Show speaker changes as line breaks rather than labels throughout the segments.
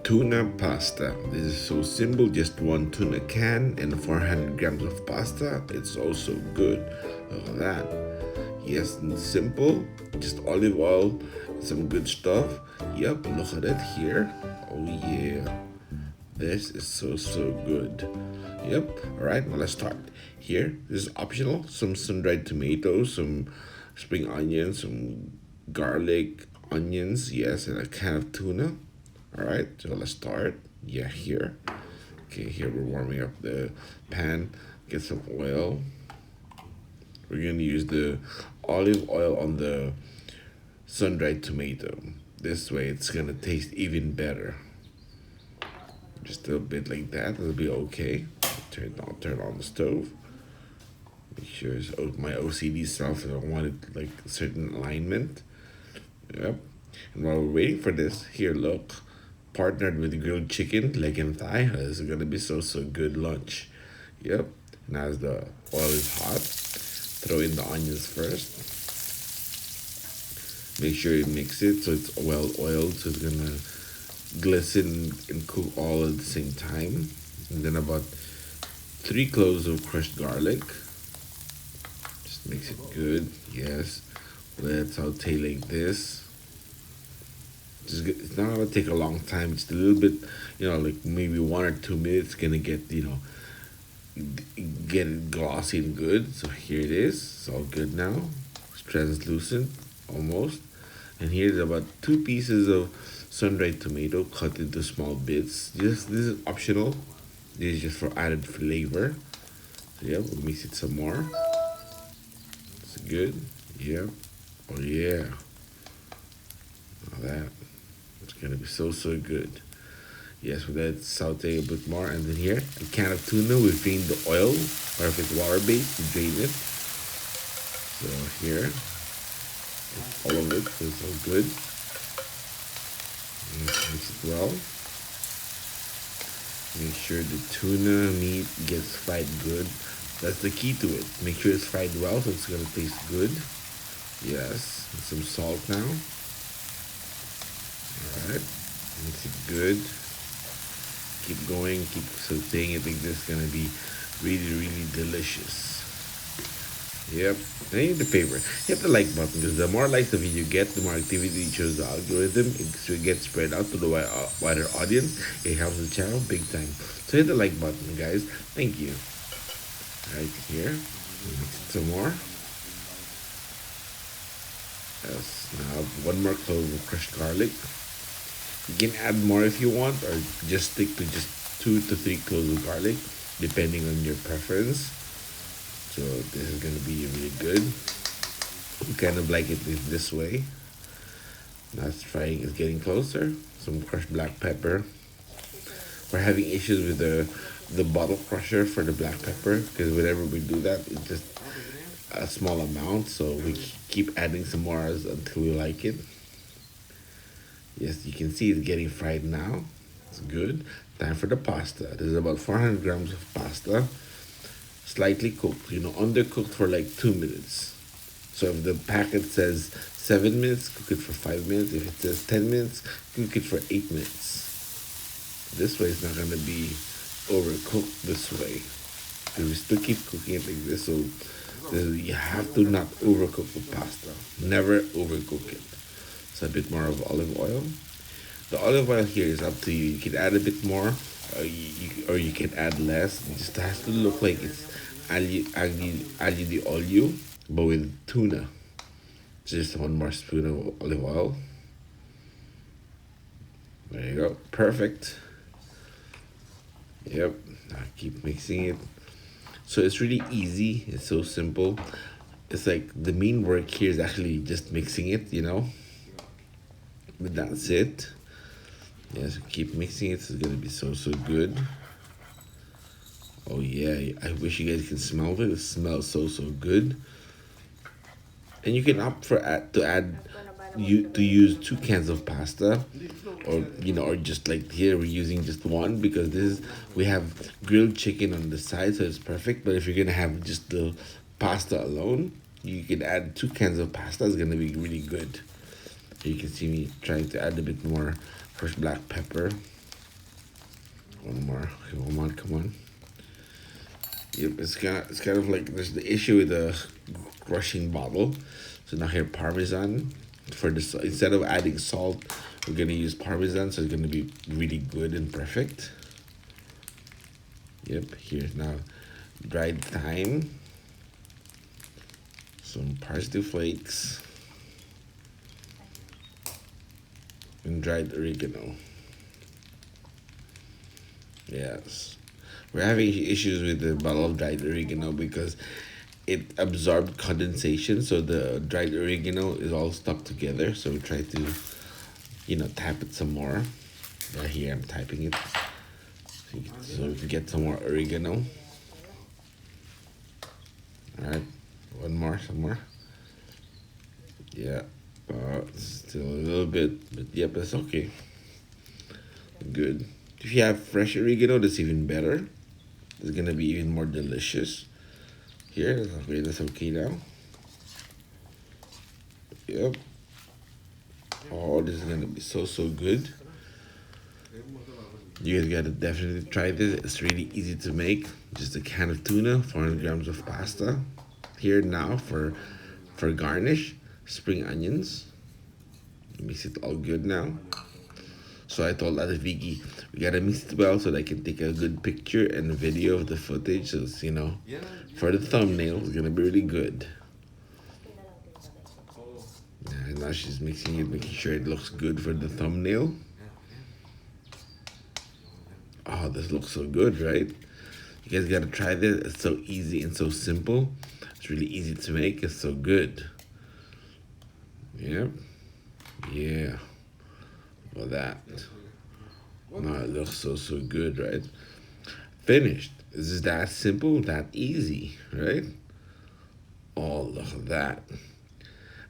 Tuna pasta. This is so simple, just one tuna can and 400 grams of pasta. It's also good. Look at that. Yes, and simple, just olive oil, some good stuff. Yep, look at it here. Oh yeah. This is so good. Yep. All right, well, let's start. Here, this is optional. Some dried tomatoes, some spring onions, some garlic, onions, yes, and a can of tuna. All right, so let's start. Yeah, here. Okay, here we're warming up the pan. Get some oil. We're gonna use the olive oil on the sun-dried tomato. This way, it's gonna taste even better. Just a little bit like that. It'll be okay. Turn on the stove. Make sure it's my OCD self. I want it like a certain alignment. Yep. And while we're waiting for this, here look, partnered with grilled chicken, leg and thigh. This is gonna be so good lunch. Yep. And as the oil is hot, throw in the onions first. Make sure you mix it so it's well oiled, so it's gonna glisten and cook all at the same time. And then about 3 cloves of crushed garlic. Just mix it good. Yes. Let it saute like this. It's not gonna take a long time. Just a little bit, like maybe 1 or 2 minutes. Gonna get get it glossy and good. So here it is. It's all good now. It's translucent almost. And here's about 2 pieces of sun-dried tomato cut into small bits. This is optional. This is just for added flavor. So yeah, we'll mix it some more. It's good. Yeah. Oh yeah. Now that. It's gonna be so good. Yes, we let it saute a bit more, and then here a can of tuna. We drain the oil, or if it's water-based, we drain it. So here, all of it is so good. Mix it well. Make sure the tuna meat gets fried good. That's the key to it. Make sure it's fried well so it's gonna taste good. Yes, and some salt now. Alright, mix it good. Keep going, keep sauteing it like this. It's gonna be really delicious. Yep. And hit the favorite. Hit the like button because the more likes the video get, the more activity it shows the algorithm. It gets spread out to the wider audience. It helps the channel big time. So hit the like button, guys. Thank you. Right here. Mix it some more. Yes. Now 1 more clove of crushed garlic. You can add more if you want, or just stick to just 2 to 3 cloves of garlic, depending on your preference. So this is gonna be really good. You kind of like it this way. Now it's frying. It's getting closer. Some crushed black pepper. We're having issues with the bottle crusher for the black pepper because whenever we do that, it's just a small amount. So we keep adding some more until we like it. Yes, you can see it's getting fried now. It's good. Time for the pasta. This is about 400 grams of pasta. Slightly cooked, undercooked for like 2 minutes. So if the packet says 7 minutes, cook it for 5 minutes. If it says 10 minutes, cook it for 8 minutes. This way it's not gonna be overcooked this way. So we still keep cooking it like this. So you have to not overcook the pasta. Never overcook it. So a bit more of olive oil. The olive oil here is up to you. You can add a bit more, or you can add less. It just has to look like it's Aglio di Olio, but with tuna. Just 1 more spoon of olive oil. There you go. Perfect. Yep. Now keep mixing it. So it's really easy. It's so simple. It's like the main work here is actually just mixing it, But that's it. Yes, keep mixing it. It's gonna be so good. Oh yeah, I wish you guys can smell it. It smells so good. And you can opt for to use 2 cans of pasta, or just like here we're using just 1 because we have grilled chicken on the side, so it's perfect. But if you're gonna have just the pasta alone, you can add 2 cans of pasta. It's gonna be really good. You can see me trying to add a bit more fresh black pepper. One more. Okay, come on, come on. Yep, it's kind of like there's the issue with the crushing bottle. So now here Parmesan for this, instead of adding salt, we're gonna use Parmesan, so it's gonna be really good and perfect. Yep, here's now dried thyme, some parsley flakes, and dried oregano. Yes. We're having issues with the bottle of dried oregano because it absorbed condensation, so the dried oregano is all stuck together. So we try to, tap it some more. Right here, I'm typing it so we can get some more oregano. All right, one more, some more. Yeah, still a little bit, but yep, that's okay. Good. If you have fresh oregano, that's even better. It's gonna be even more delicious. Here, okay, that's okay now. Yep. Oh, this is gonna be so good. You guys gotta definitely try this. It's really easy to make. Just a can of tuna, 400 grams of pasta. Here now for garnish, spring onions. Mix it all good now. So I told other Vicky, we gotta mix it well so that I can take a good picture and a video of the footage. So it's, for the thumbnail, it's gonna be really good. And now she's mixing it, making sure it looks good for the thumbnail. Oh, this looks so good, right? You guys gotta try this. It's so easy and so simple. It's really easy to make. It's so good. Yep. Yeah. Well, that. No, it looks so good, right? Finished. This is that simple, that easy, right? Oh, look at that.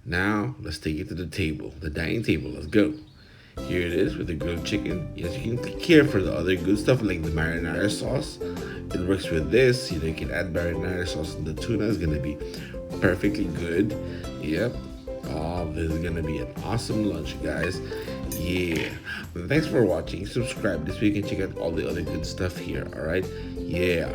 Now, let's take it to the table, the dining table. Let's go. Here it is with the grilled chicken. Yes, you can click here for the other good stuff like the marinara sauce. It works with this. You can add marinara sauce, and the tuna is gonna be perfectly good. Yep. Oh, this is gonna be an awesome lunch, guys. Yeah. Well, thanks for watching. Subscribe this week and check out all the other good stuff here. All right. Yeah.